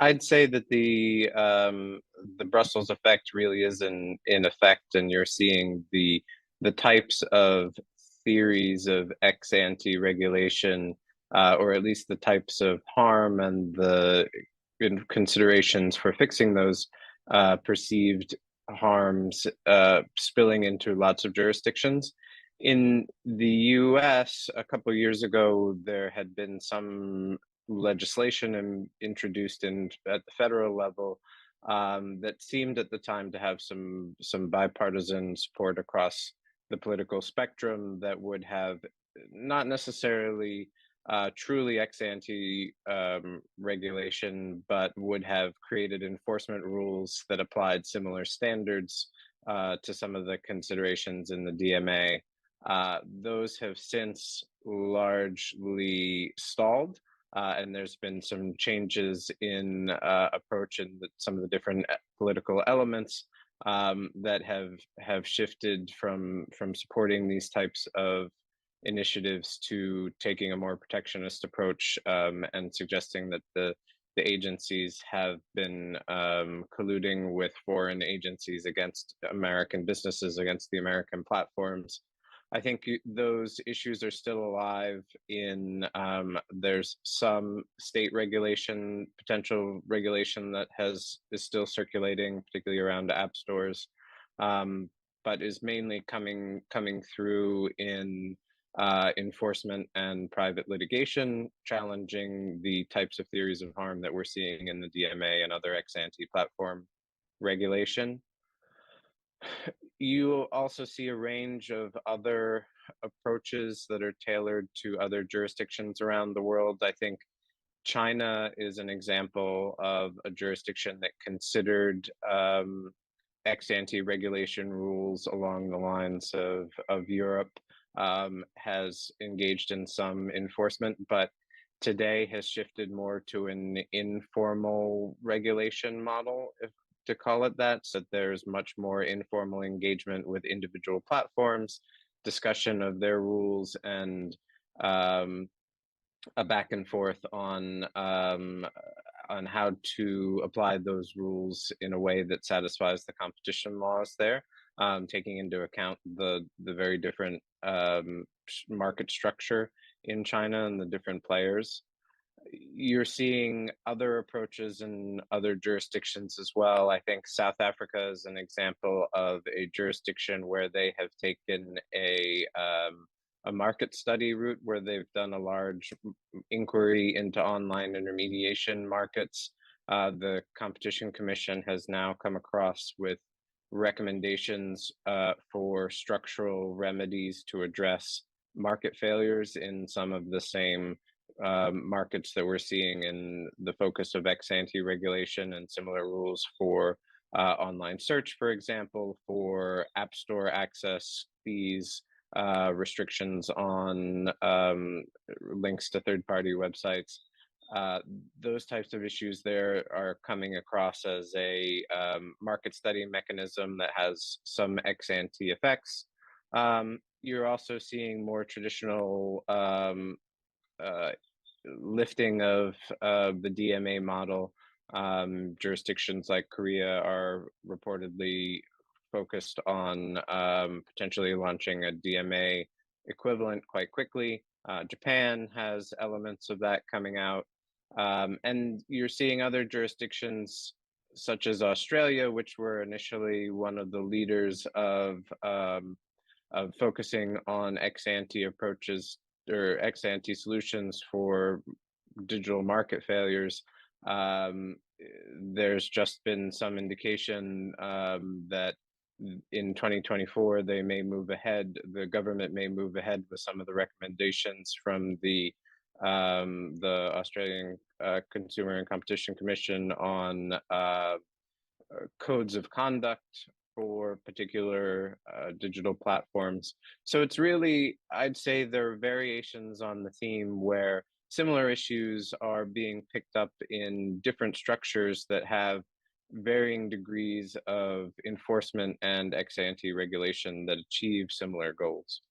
I'd say that the Brussels effect really is in effect, and you're seeing the types of theories of ex-ante regulation, or at least the types of harm and the considerations for fixing those perceived harms spilling into lots of jurisdictions. In the US, a couple of years ago, there had been some legislation introduced at the federal level that seemed at the time to have some bipartisan support across the political spectrum that would have not necessarily truly ex ante regulation, but would have created enforcement rules that applied similar standards to some of the considerations in the DMA. Those have since largely stalled, and there's been some changes in approach in some of the different political elements that have shifted from supporting these types of initiatives to taking a more protectionist approach, and suggesting that the agencies have been colluding with foreign agencies against American businesses, against the American platforms. I think those issues are still alive there's some state regulation, potential regulation that is still circulating, particularly around app stores, but is mainly coming through in enforcement and private litigation, challenging the types of theories of harm that we're seeing in the DMA and other ex-ante platform regulation. You also see a range of other approaches that are tailored to other jurisdictions around the world. I think China is an example of a jurisdiction that considered ex-ante regulation rules along the lines of Europe, has engaged in some enforcement, but today has shifted more to an informal regulation model, if to call it that. So there's much more informal engagement with individual platforms, discussion of their rules, and um, a back and forth on how to apply those rules in a way that satisfies the competition laws there, taking into account the very different market structure in China and the different players. You're seeing other approaches in other jurisdictions as well. I think South Africa is an example of a jurisdiction where they have taken a market study route, where they've done a large inquiry into online intermediation markets. The Competition Commission has now come across with recommendations for structural remedies to address market failures in some of the same markets that we're seeing in the focus of ex-ante regulation, and similar rules for online search, for example, for app store access fees, restrictions on links to third-party websites. Those types of issues there are coming across as a market study mechanism that has some ex-ante effects. You're also seeing more traditional uh, lifting of the DMA model. Jurisdictions like Korea are reportedly focused on potentially launching a DMA equivalent quite quickly. Japan has elements of that coming out. And you're seeing other jurisdictions such as Australia, which were initially one of the leaders of focusing on ex-ante approaches or ex-ante solutions for digital market failures. Um, there's just been some indication that in 2024 they may move ahead. The government may move ahead with some of the recommendations from the Australian Consumer and Competition Commission on codes of conduct for particular digital platforms. So it's really, I'd say there are variations on the theme where similar issues are being picked up in different structures that have varying degrees of enforcement and ex ante regulation that achieve similar goals.